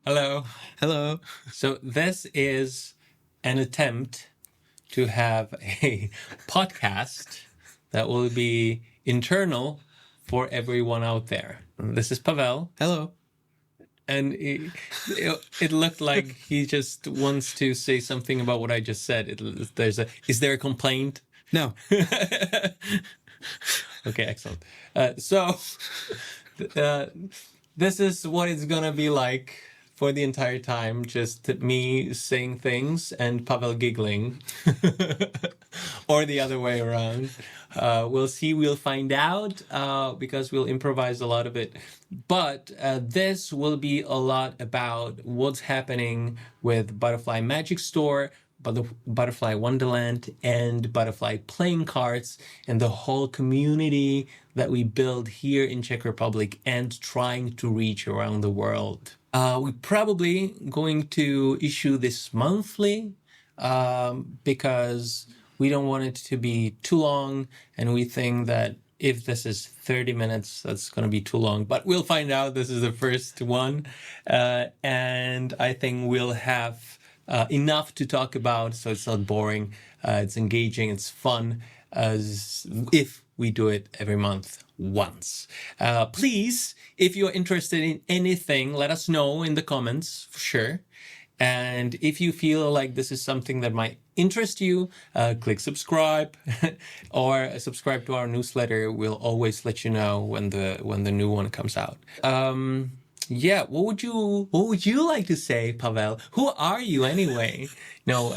Hello. Hello. So this is an attempt to have a podcast that will be internal for everyone out there. This is Pavel, Hello. and it looked like he just wants to say something about what I just said. Is there a complaint? No. Okay, excellent. Uh, this is what it's gonna be like for the entire time. Just me saying things and Pavel giggling, or the other way around. We'll see. We'll find out because we'll improvise a lot of it. But this will be a lot about what's happening with Butterfly Magic Store, Butterfly Wonderland, and Butterfly playing cards, and the whole community that we build here in Czech Republic and trying to reach around the world. We're probably going to issue this monthly because we don't want it to be too long, and we think that if this is 30 minutes, that's going to be too long. But we'll find out. This is the first one. And I think we'll have enough to talk about, so it's not boring. It's engaging. It's fun. As if we do it every month once. Please, if you're interested in anything, let us know in the comments for sure. And if you feel like this is something that might interest you, click subscribe or subscribe to our newsletter. We'll always let you know when the new one comes out. Yeah, what would you like to say, Pavel? Who are you anyway? No,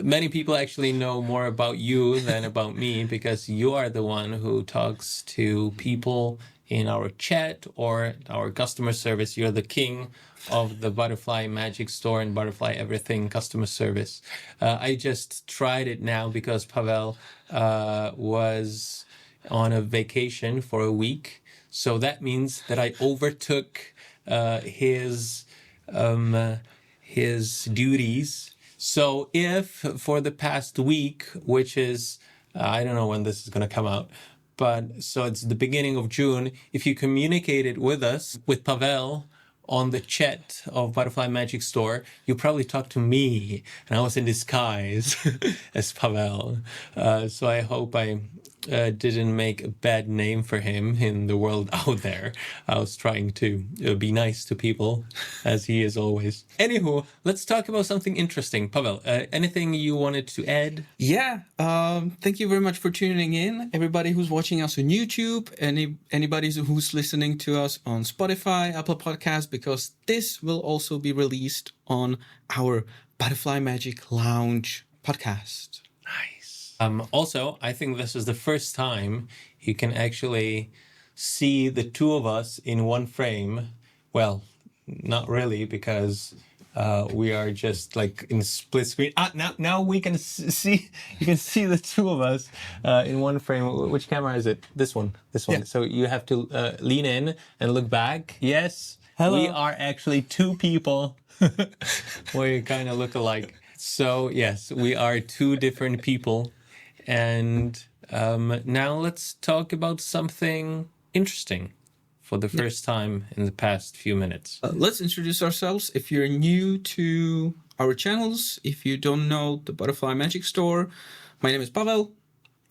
many people actually know more about you than about me because you are the one who talks to people in our chat or our customer service. You're the king of the Butterfly Magic Store and Butterfly Everything customer service. I just tried it now because Pavel was on a vacation for a week. So that means that I overtook his duties. So if for the past week, which is, I don't know when this is going to come out, but so it's the beginning of June, if you communicated with us, with Pavel, on the chat of Butterfly Magic Store, you probably talked to me, and I was in disguise as Pavel. So I hope I didn't make a bad name for him in the world out there. I was trying to be nice to people, as he is always. Anywho, let's talk about something interesting. Pavel, anything you wanted to add? Yeah. Thank you very much for tuning in. Everybody who's watching us on YouTube, anybody who's listening to us on Spotify, Apple Podcasts, because this will also be released on our Butterfly Magic Lounge podcast. Nice. Also, I think this is the first time you can actually see the two of us in one frame. Well, not really, because we are just like in split screen. Now we can see, you can see the two of us in one frame. Which camera is it? This one. Yeah. So you have to lean in and look back. Yes. Hello. We are actually two people where kind of look alike. So yes, we are two different people. And now let's talk about something interesting for the first time in the past few minutes. Let's introduce ourselves. If you're new to our channels, if you don't know the Butterfly Magic Store, my name is Pavel.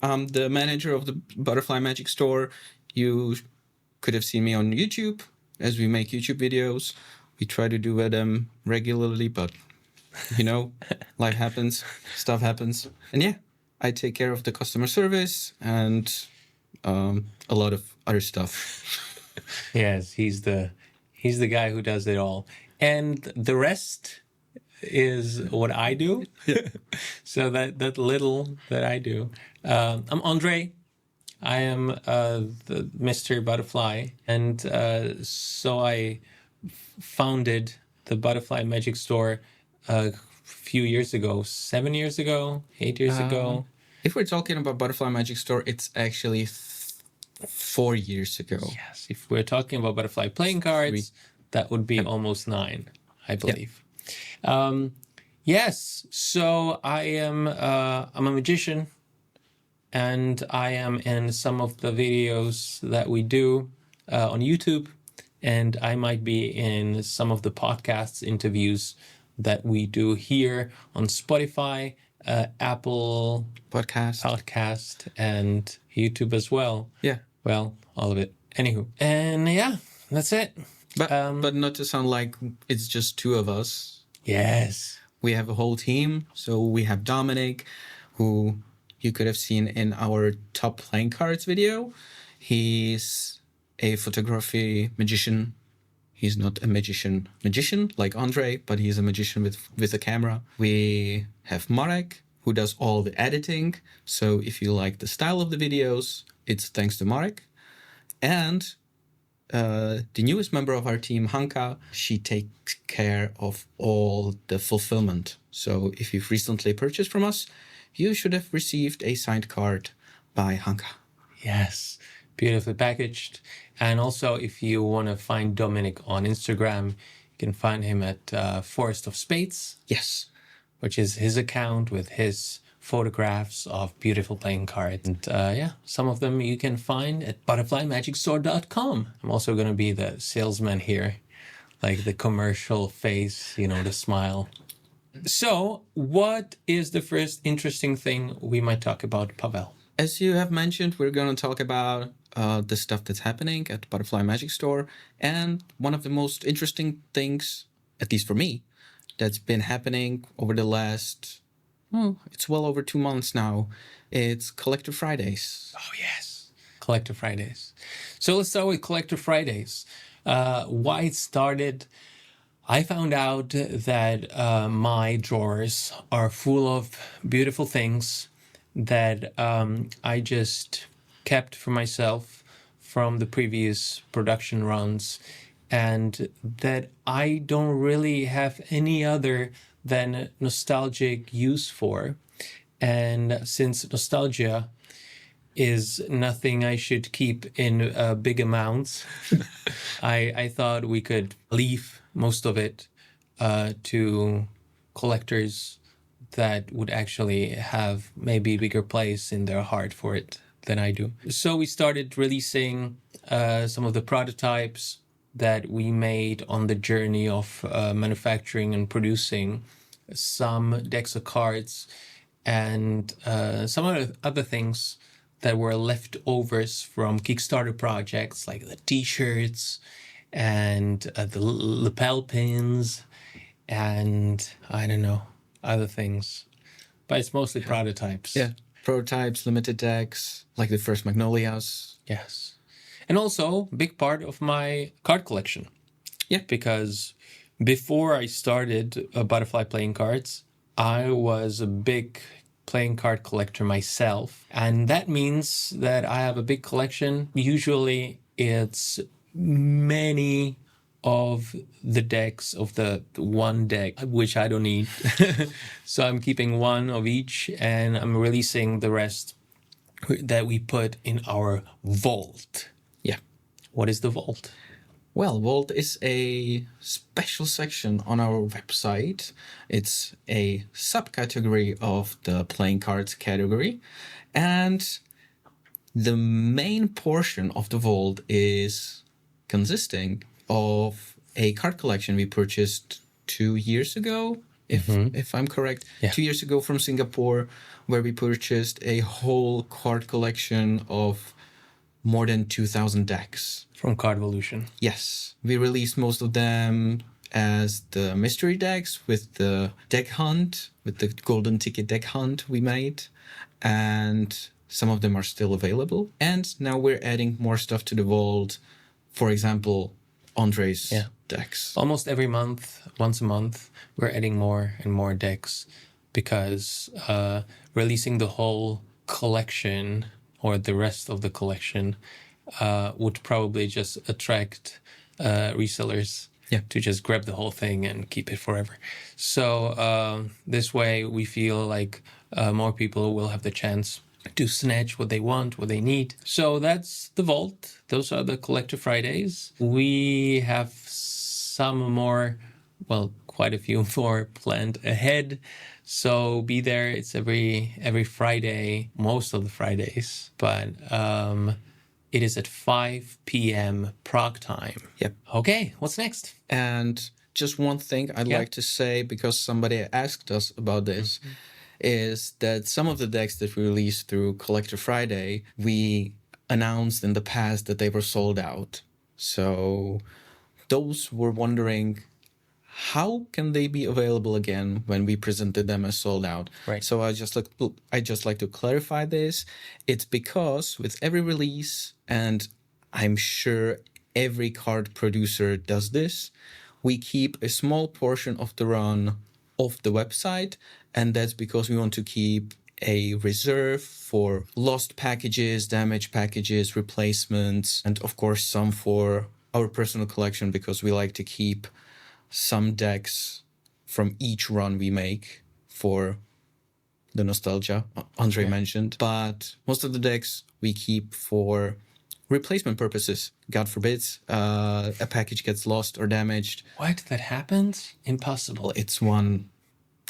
I'm the manager of the Butterfly Magic Store. You could have seen me on YouTube as we make YouTube videos. We try to do them regularly, but you know, life happens, stuff happens. And yeah, I take care of the customer service and a lot of other stuff. Yes, he's the guy who does it all. And the rest is what I do. So that little that I do. I'm Ondrej. I am the Mr. Butterfly. And so I founded the Butterfly Magic Store a few years ago, 7 years ago, 8 years ago. If we're talking about Butterfly Magic Store, it's actually 4 years ago. Yes, if we're talking about Butterfly playing cards, that would be almost 9, I believe. Yes, so I'm a magician, and I am in some of the videos that we do on YouTube. and I might be in some of the podcasts interviews that we do here on Spotify, Apple podcast, and YouTube as well. Yeah. Well, all of it. Anywho, and yeah, that's it. But not to sound like it's just two of us. Yes. We have a whole team. So we have Dominic, who you could have seen in our top playing cards video. He's a photography magician. He's not a magician like Ondrej, but he's a magician with a camera. We have Marek, who does all the editing. So if you like the style of the videos, it's thanks to Marek. And the newest member of our team, Hanka, she takes care of all the fulfillment. So if you've recently purchased from us, you should have received a signed card by Hanka. Yes, beautifully packaged. And also, if you want to find Dominic on Instagram, you can find him at Forest of Spades. Yes. Which is his account with his photographs of beautiful playing cards. And yeah, some of them you can find at butterflymagicstore.com. I'm also going to be the salesman here, like the commercial face, the smile. So what is the first interesting thing we might talk about, Pavel? As you have mentioned, we're going to talk about the stuff that's happening at Butterfly Magic Store. And one of the most interesting things, at least for me, that's been happening over the last, it's well over 2 months now. It's Collector Fridays. Oh, yes. Collector Fridays. So let's start with Collector Fridays. Why it started, I found out that my drawers are full of beautiful things that I just kept for myself from the previous production runs, and that I don't really have any other than nostalgic use for. And since nostalgia is nothing I should keep in big amounts, I thought we could leave most of it to collectors that would actually have maybe a bigger place in their heart for it than I do. So we started releasing some of the prototypes that we made on the journey of manufacturing and producing some decks of cards and some other things that were leftovers from Kickstarter projects, like the t-shirts and the lapel pins and I don't know, other things. But it's mostly prototypes. Yeah, prototypes, limited decks, like the first Magnolias. Yes. And also, big part of my card collection. Yeah. Because before I started Butterfly playing cards, I was a big playing card collector myself. And that means that I have a big collection. Usually it's many of the decks of the one deck, which I don't need. So I'm keeping one of each and I'm releasing the rest that we put in our vault. Yeah. What is the vault? Well, Vault is a special section on our website. It's a subcategory of the playing cards category. And the main portion of the Vault is consisting of a card collection we purchased 2 years ago, if I'm correct. Yeah. 2 years ago from Singapore, where we purchased a whole card collection of more than 2,000 decks. From Cardvolution. Yes. We released most of them as the mystery decks with the deck hunt, with the golden ticket deck hunt we made. And some of them are still available. And now we're adding more stuff to the vault. For example, Ondrej's decks. Almost every month, once a month, we're adding more and more decks because releasing the whole collection or the rest of the collection would probably just attract resellers to just grab the whole thing and keep it forever. So this way we feel like more people will have the chance to snatch what they want, what they need. So that's the vault. Those are the Collector Fridays. We have some more, well, quite a few more planned ahead. So be there. It's every Friday, most of the Fridays. But It is at 5 p.m. Prague time. Yep. Okay, what's next? And just one thing I'd like to say, because somebody asked us about this, is that some of the decks that we released through Collector Friday, we announced in the past that they were sold out. So those were wondering, how can they be available again when we presented them as sold out? Right. So I just like to clarify this. It's because with every release, and I'm sure every card producer does this, we keep a small portion of the run off the website, and that's because we want to keep a reserve for lost packages, damaged packages, replacements, and of course some for our personal collection, because we like to keep some decks from each run we make for the nostalgia Ondrej mentioned. But most of the decks we keep for replacement purposes. God forbid a package gets lost or damaged. What? That happens? Impossible. Well, it's one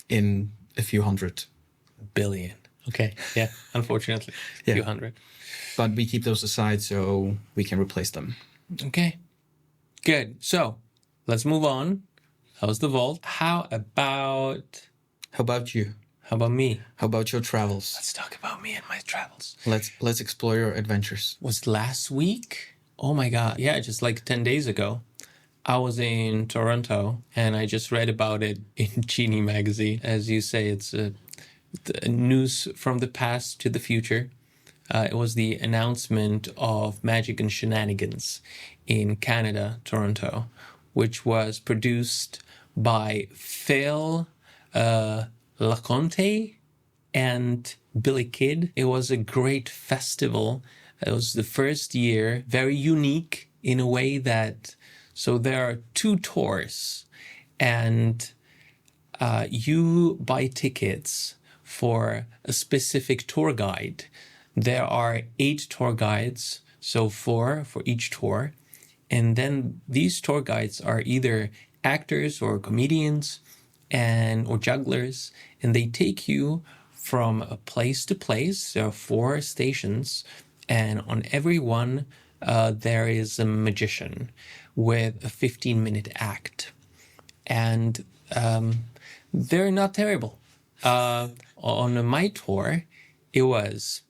in a few hundred. Billion. Okay. Yeah, unfortunately. A few hundred. But we keep those aside so we can replace them. Okay. Good. So let's move on. How's the vault? How about you? How about me? How about your travels? Let's talk about me and my travels. Let's explore your adventures. Was last week? Oh my God. Yeah, just like 10 days ago. I was in Toronto and I just read about it in Genie magazine. As you say, it's the news from the past to the future. It was the announcement of Magic and Shenanigans in Canada, Toronto, which was produced by Phil LaConte and Billy Kidd. It was a great festival. It was the first year, very unique in a way that, so there are 2 tours, and you buy tickets for a specific tour guide. There are 8 tour guides, so 4 for each tour. And then these tour guides are either actors or comedians or jugglers, and they take you from a place to place. There are 4 stations, and on every one there is a magician with a 15-minute act. And they're not terrible. On my tour, it was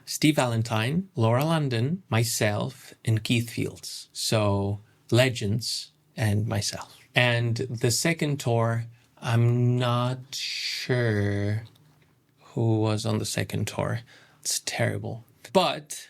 Steve Valentine, Laura London, myself, and Keith Fields. So legends and myself. And the second tour, I'm not sure who was on the second tour. It's terrible. But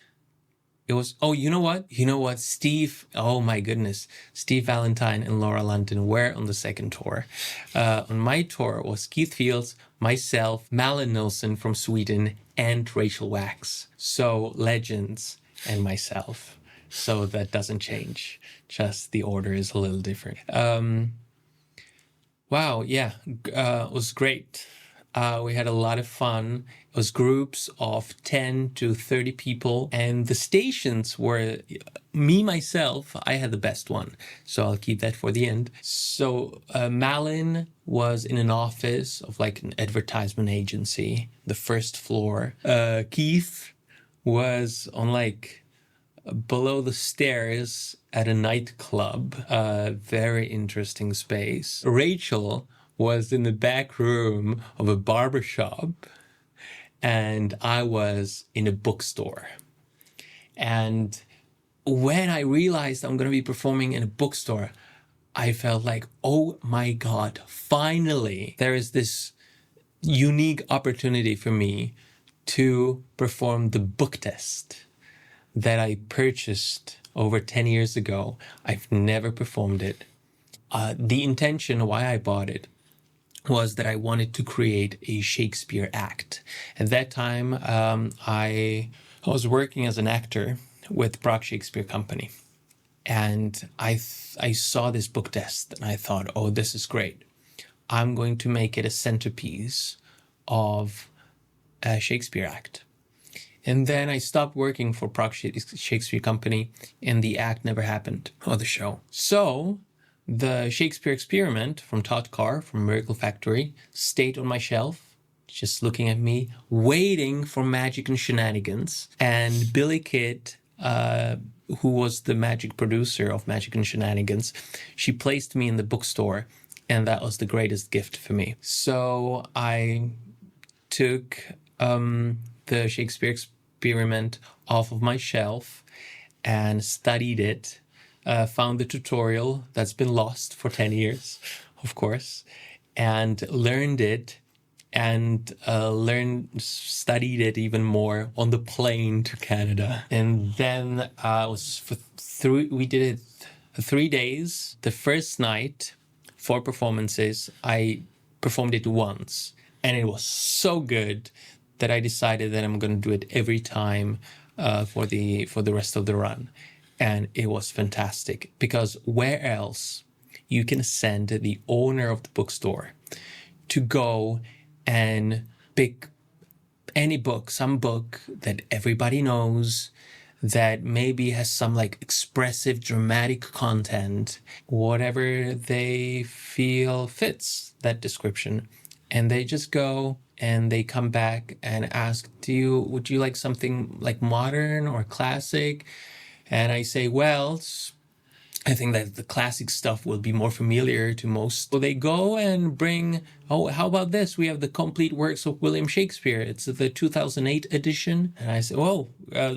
it was, oh, you know what? Steve, oh my goodness. Steve Valentine and Laura London were on the second tour. On my tour was Keith Fields, myself, Malin Nilsson from Sweden, and Rachel Wax. So legends and myself. So that doesn't change. Just the order is a little different. Wow, yeah, it was great. We had a lot of fun. It was groups of 10 to 30 people, and the stations were myself, I had the best one, so I'll keep that for the end. So Malin was in an office of like an advertisement agency, the first floor. Keith was on like below the stairs at a nightclub, very interesting space. Rachel was in the back room of a barbershop, and I was in a bookstore. And when I realized I'm going to be performing in a bookstore, I felt like, oh my God, finally, there is this unique opportunity for me to perform the book test that I purchased over 10 years ago. I've never performed it. The intention why I bought it was that I wanted to create a Shakespeare act. At that time, I was working as an actor with Prague Shakespeare Company. And I saw this book test and I thought, oh, this is great. I'm going to make it a centerpiece of a Shakespeare act. And then I stopped working for Prague Shakespeare Company and the act never happened, or the show. So the Shakespeare Experiment from Todd Carr from Miracle Factory stayed on my shelf just looking at me, waiting for Magic and Shenanigans. And Billy Kidd, who was the magic producer of Magic and Shenanigans, she placed me in the bookstore, and that was the greatest gift for me. So I took the Shakespeare Experiment off of my shelf and studied it, found the tutorial that's been lost for 10 years, of course, and learned it, and studied it even more on the plane to Canada. And then we did it 3 days. The first night, 4 performances, I performed it once, and it was so good that I decided that I'm going to do it every time for the rest of the run. And it was fantastic, because where else you can send the owner of the bookstore to go and pick any book, some book that everybody knows, that maybe has some like expressive, dramatic content, whatever they feel fits that description. And they just go and they come back and ask, would you like something like modern or classic? And I say, well, I think that the classic stuff will be more familiar to most. So they go and bring, how about this? We have the complete works of William Shakespeare. It's the 2008 edition. And I say,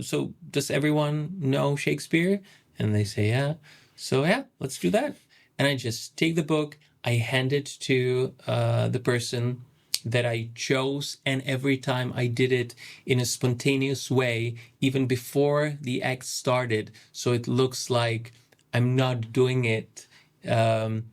so does everyone know Shakespeare? And they say, yeah. So yeah, let's do that. And I just take the book, I hand it to the person that I chose, and every time I did it in a spontaneous way, even before the act started, so it looks like I'm not doing it at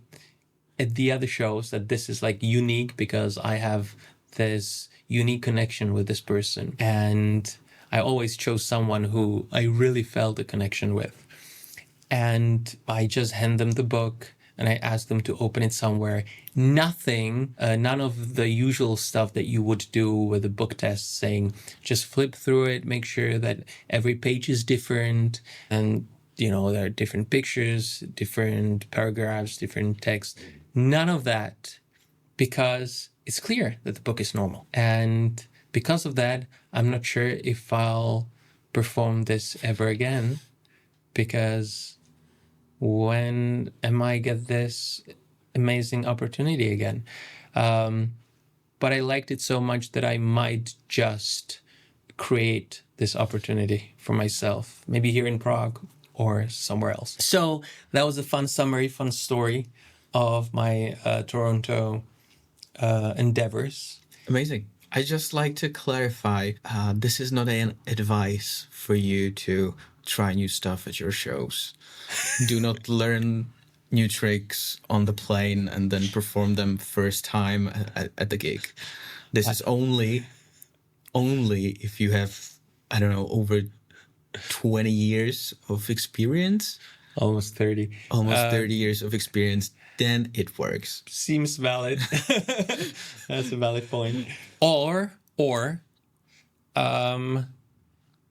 the other shows, that this is like unique because I have this unique connection with this person. And I always chose someone who I really felt a connection with. And I just hand them the book and I ask them to open it somewhere. None of the usual stuff that you would do with a book test, saying just flip through it, make sure that every page is different, and there are different pictures, different paragraphs, different text. None of that, because it's clear that the book is normal. And because of that, I'm not sure if I'll perform this ever again, because when am I get this amazing opportunity again? But I liked it so much that I might just create this opportunity for myself, maybe here in Prague or somewhere else. So that was a fun summary, fun story of my Toronto endeavors. Amazing. I just like to clarify, this is not an advice for you to try new stuff at your shows. Do not learn new tricks on the plane and then perform them first time at the gig. This is only if you have, I don't know, over 20 years of experience. Almost 30. Almost 30 years of experience, then it works. Seems valid. That's a valid point. Or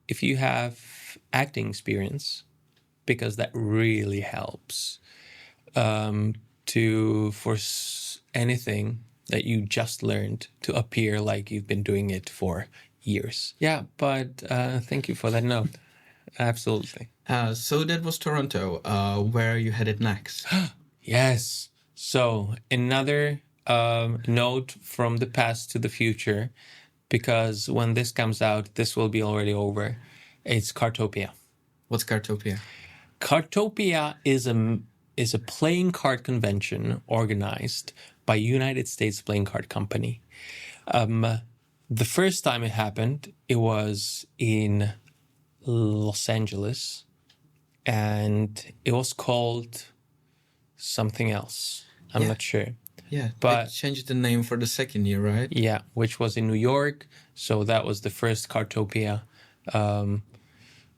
if you have acting experience, because that really helps for anything that you just learned to appear like you've been doing it for years. Yeah, but thank you for that note. Absolutely. So that was Toronto. Where are you headed next? Yes. So another note from the past to the future, because when this comes out, this will be already over. It's Cartopia. What's Cartopia? Cartopia is a playing card convention organized by United States Playing Card Company. The first time it happened, it was in Los Angeles, and it was called something else. I'm not sure. Yeah, but they changed the name for the second year, right? Yeah, which was in New York. So that was the first Cartopia,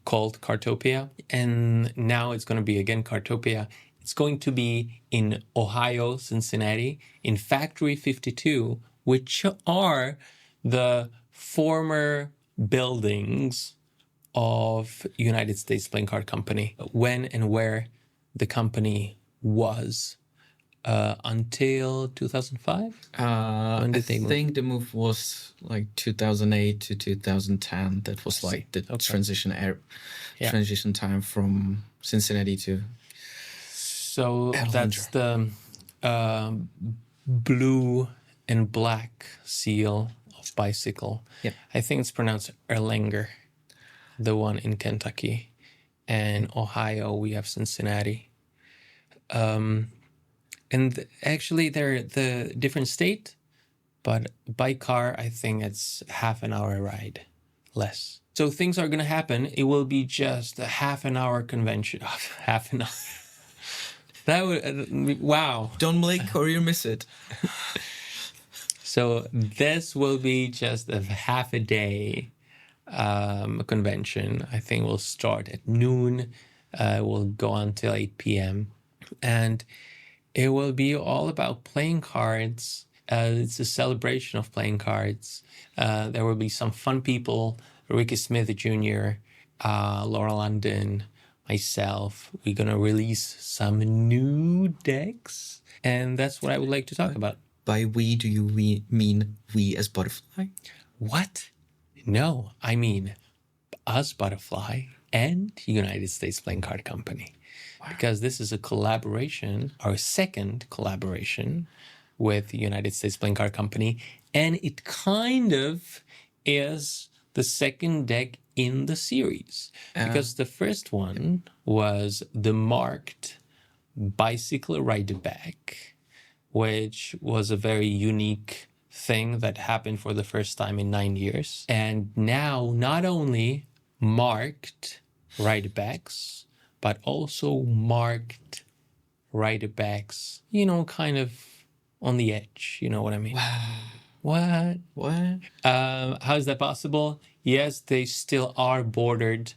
called Cartopia. And now it's going to be again Cartopia. It's going to be in Ohio, Cincinnati, in Factory 52, which are the former buildings of United States Playing Card Company. When and where the company was until 2005. I When did they move? think the move was like 2008 to 2010. That was like the transition transition time from Cincinnati to. So Erlanger. that's the blue and black seal of bicycle. Yep. I think it's pronounced Erlanger, the one in Kentucky. And Ohio, we have Cincinnati. And actually, they're the different state, but by car, I think it's half an hour ride, less. So things are going to happen. It will be just a half an hour convention. Half an hour. That would, wow. Don't blink or you miss it. So this will be just a half a day convention. I think we'll start at noon. We'll go until 8 p.m. And it will be all about playing cards. It's a celebration of playing cards. There will be some fun people, Ricky Smith Jr., Laura London, myself. We're going to release some new decks. And that's what I would like to talk about. By we, do you mean we as Butterfly? What? No, I mean us, Butterfly, and United States Playing Card Company. Wow. Because this is a collaboration, our second collaboration with the United States Playing Card Company. And it kind of is the second deck in the series. Because the first one was the marked Bicycle Rider Back, which was a very unique thing that happened for the first time in 9 years. And now not only marked rider backs, but also marked rider backs, you know, kind of on the edge. You know what I mean? Wow. What? How is that possible? Yes, they still are bordered,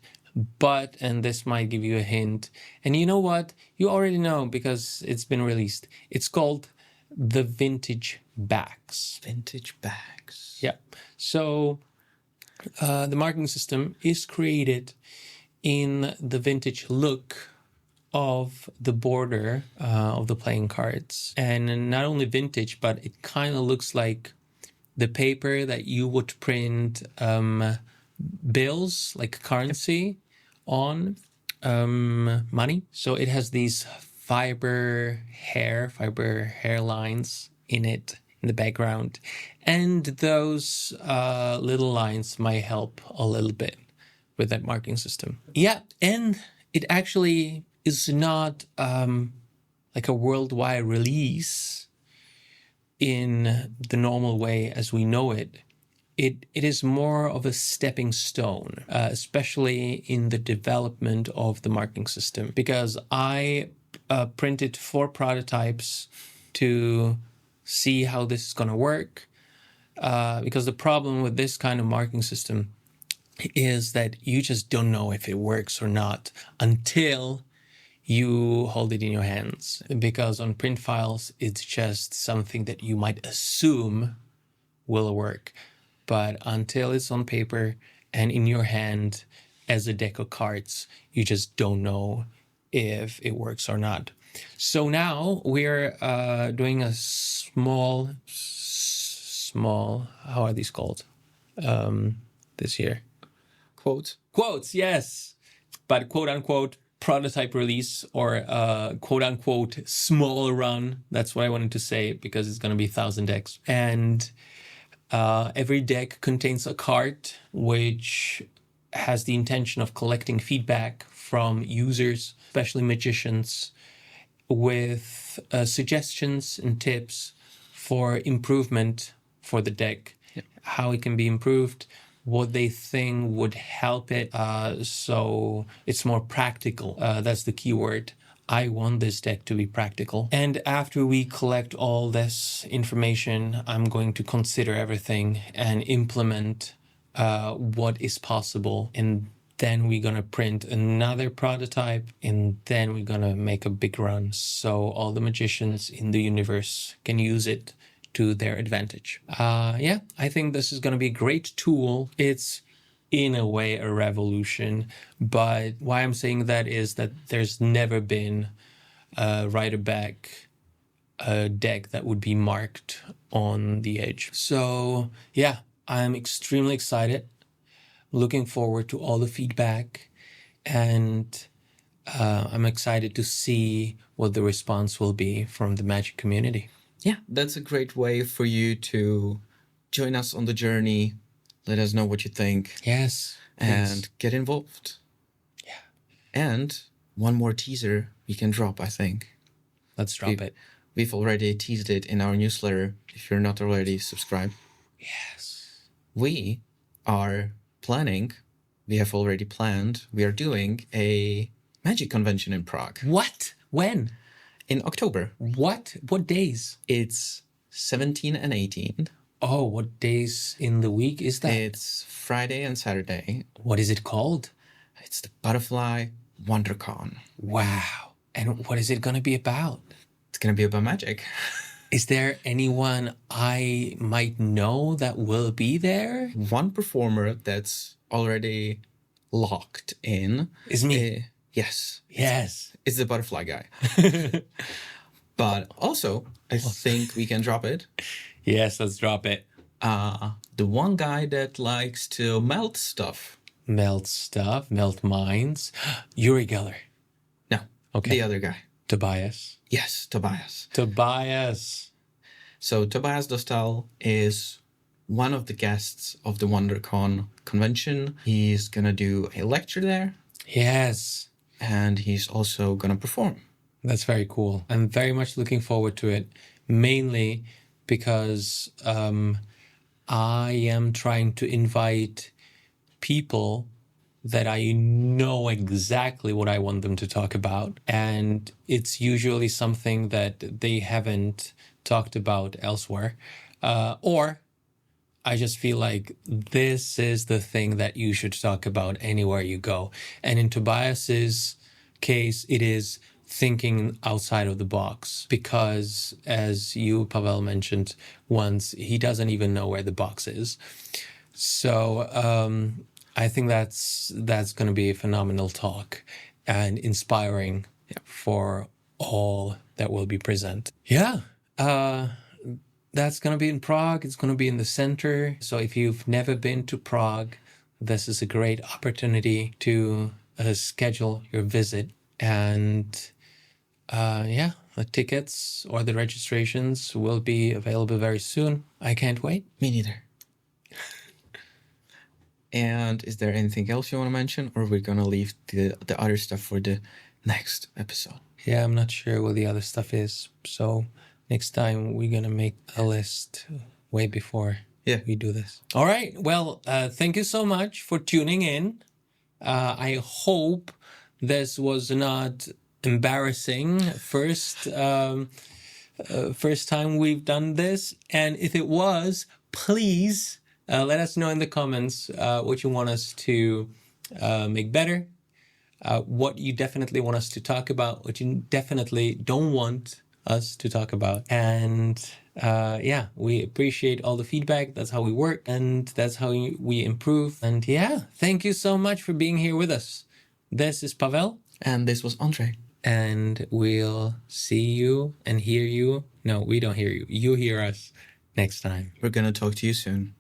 but, and this might give you a hint, and you know what? You already know because it's been released. It's called the vintage backs. Vintage backs. Yeah. So the marking system is created in the vintage look of the border of the playing cards. And not only vintage, but it kind of looks like the paper that you would print bills, like currency, on money. So it has these fiber hair lines in it, in the background. And those little lines might help a little bit with that marking system. Yeah, and it actually is not like a worldwide release in the normal way as we know it. It is more of a stepping stone, especially in the development of the marking system, because I printed 4 prototypes to see how this is going to work, because the problem with this kind of marking system is that you just don't know if it works or not until you hold it in your hands, because on print files, it's just something that you might assume will work. But until it's on paper and in your hand as a deck of cards, you just don't know if it works or not. So now we're doing a small, how are these called this year? Quotes, yes. But quote unquote, prototype release, or quote unquote small run. That's what I wanted to say, because it's going to be 1,000 decks. And every deck contains a card which has the intention of collecting feedback from users, especially magicians, with suggestions and tips for improvement for the deck, how it can be improved, what they think would help it, so it's more practical. That's the key word. I want this deck to be practical. And after we collect all this information, I'm going to consider everything and implement what is possible. And then we're going to print another prototype, and then we're going to make a big run so all the magicians in the universe can use it to their advantage. Yeah, I think this is going to be a great tool. It's in a way a revolution, but why I'm saying that is that there's never been a rider back a deck that would be marked on the edge. So yeah, I'm extremely excited. Looking forward to all the feedback, and I'm excited to see what the response will be from the Magic community. Yeah, that's a great way for you to join us on the journey. Let us know what you think. Yes, and get involved. Yeah. And one more teaser we can drop, I think. Let's drop it. We've already teased it in our newsletter if you're not already subscribed. Yes. We are planning, we have already planned, we are doing a Magic convention in Prague. What? When? In October. What? What days? It's 17 and 18. Oh, what days in the week is that? It's Friday and Saturday. What is it called? It's the Butterfly WonderCon. Wow. And what is it going to be about? It's going to be about magic. Is there anyone I might know that will be there? One performer that's already locked in Is me. Yes. Yes. It's the butterfly guy. But also, I think we can drop it. Yes, let's drop it. The one guy that likes to melt stuff. Melt stuff, melt minds. Uri Geller. No. Okay. The other guy. Tobias. Yes, Tobias. Tobias. So Tobias Dostal is one of the guests of the WonderCon convention. He's going to do a lecture there. Yes. And he's also going to perform. That's very cool. I'm very much looking forward to it, mainly because I am trying to invite people that I know exactly what I want them to talk about. And it's usually something that they haven't talked about elsewhere. Or I just feel like this is the thing that you should talk about anywhere you go. And in Tobias's case, it is thinking outside of the box, because as you, Pavel, mentioned once, he doesn't even know where the box is. So I think that's going to be a phenomenal talk and inspiring for all that will be present. Yeah, that's going to be in Prague. It's going to be in the center. So if you've never been to Prague, this is a great opportunity to schedule your visit. And the tickets or the registrations will be available very soon. I can't wait. Me neither. And is there anything else you want to mention, or we're going to leave the other stuff for the next episode? Yeah, I'm not sure what the other stuff is. So next time we're going to make a list way before we do this. All right. Well, thank you so much for tuning in. I hope this was not embarrassing first time we've done this. And if it was, please let us know in the comments what you want us to make better, what you definitely want us to talk about, what you definitely don't want us to talk about. And we appreciate all the feedback. That's how we work, and that's how we improve. And thank you so much for being here with us. This is Pavel. And this was Ondrej. And we'll see you and hear you. No, we don't hear you. You hear us next time. We're going to talk to you soon.